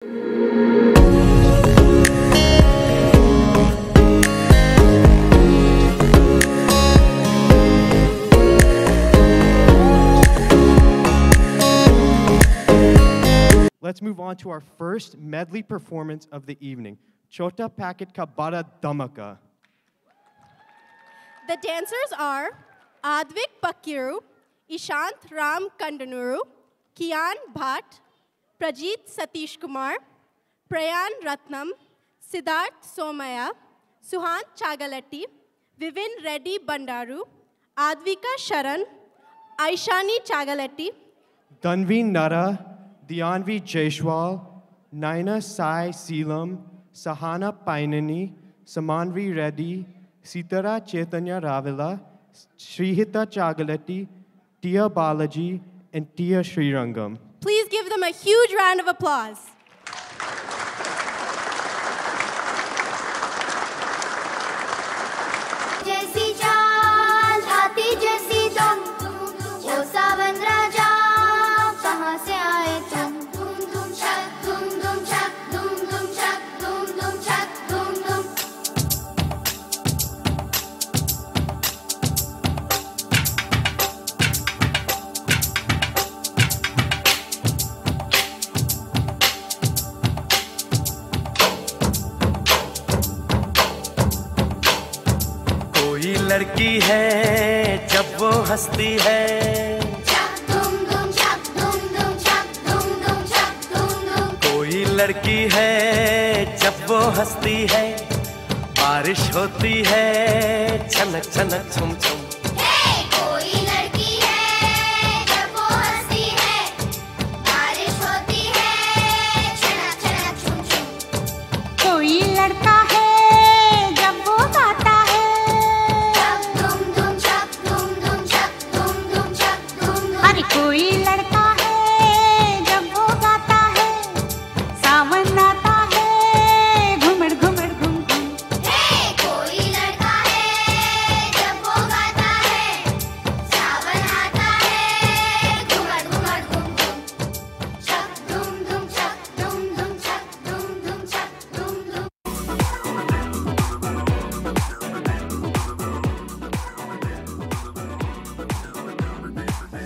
Let's move on to our first medley performance of the evening. Chota Packet Ka Bada Dhamaka. The dancers are Advik Pakiru, Ishant Ram Kandanuru, Kian Bhatt, Prajit Satish Kumar, Prayan Ratnam, Siddharth Somaya, Suhant Chagalatti, Vivin Reddy Bandaru, Advika Sharan, Aishani Chagalatti, Dhanvi Nara, Dhyanvi Jaishwal, Naina Sai Seelam, Sahana Painani, Samanvi Reddy, Sitara Chaitanya Ravila, Srihita Chagalatti, Tia Balaji, and Tia Srirangam. Please give them a huge round of applause. जैसी चाल आती जैसी तुम ओ सावन राजा कहाँ से आए तुम धूम धूम छक धूम धूम छक धूम धूम छक धूम धूम छक धूम धूम कोई लड़की है जब वो हंसती है कोई लड़की है जब वो हंसती है बारिश होती है छनक छनक छुम छुम कोई लड़की है जब वो हंसती है बारिश होती है छनक छनक छुम छुम कोई लड़का है जब वो गाता है धूम धूम छक धूम धूम छक धूम धूम छक धूम धूम अरे कोई लड़का है जब वो गाता है सावन आता है घुमड़ घुमड़ घुम घुम कोई लड़का है जब वो गाता है सावन आता है घुमड़ घुमड़ घुम घुम छक धूम धूम छक धूम धूम छक धूम धूम छक धूम धूम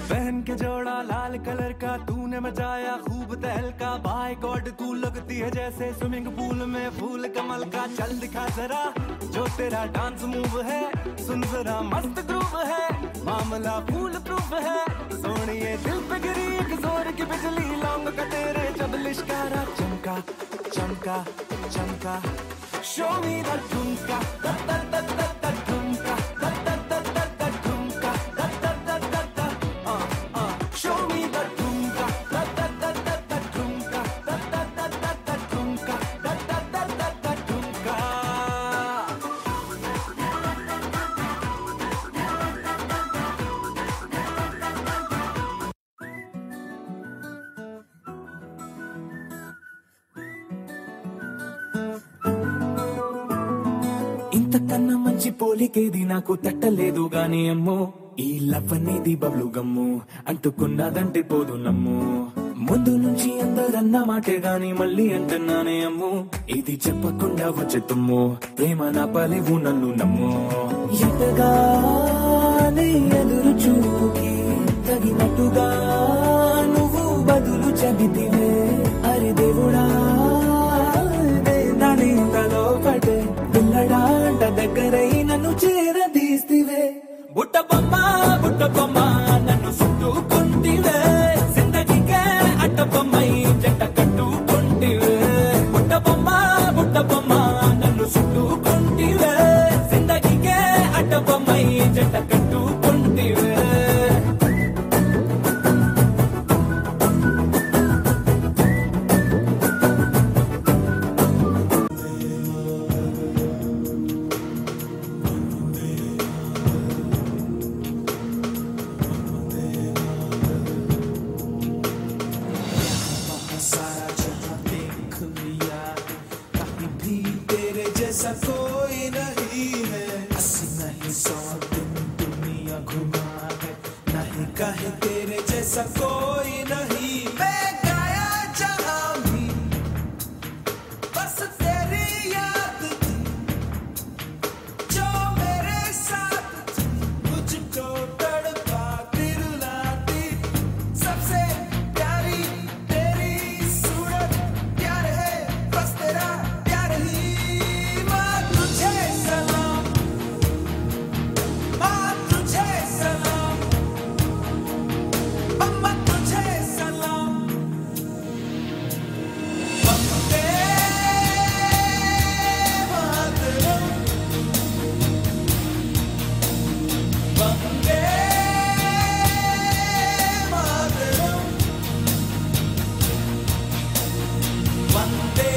पहन के जोड़ा लाल कलर का तूने मचाया खूब तहलका बाय गॉड तू लगती है जैसे स्विमिंग पूल में फूल कमल का चल दिखा जरा जो तेरा डांस मूव है सुन जरा मस्त ग्रूव है मामला फूल प्रूफ है सोनिए दिल पे गिरी एक जोर की बिजली लौंग का तेरे जब लिश्कारा चमका चमका चमका शो मी द ठुमका ठुमका show me the ठुमका ठुमका ठुमका ఇంతకన్నా మంచి పోలికేది నాకు తట్టలేదు గాని అమ్మో ఈ లవ్ అనేది బబ్లు గమ్ము అంటుకున్నదంటే పోదు నమ్ము ముందు నుంచి అందరన్న మాటే గాని మళ్ళీ అంటున్నానే అమ్ము ఇది చెప్పకుండా వచ్చే తుమ్ము ప్రేమ నా పలేవు నన్ను నమ్ము ఎటగానే ఎదురు చూకి తగినట్టుగా నువ్వు బదులు చెబితివే అరే దేవుడా దాని తలో పడే పిల్లడాంట దగ్గరై నన్ను చేరదీస్తివే బుట్ట బొమ్మ నన్ను చుట్టుకుంటివే జిందగీకే అట్ట బొమ్మై జంట కట్టుకుంటివే బుట్ట బొమ్మ నన్ను చుట్టుకుంటివే జిందగీకే అట్ట బొమ్మై జంట కట్టుకుంటివే कोई नहीं है अस्सी नहीं 100 दिन दुनिया घुमा है नहीं कहे तेरे जैसा कोई नहीं मैं गाया जहाँ भी वंदे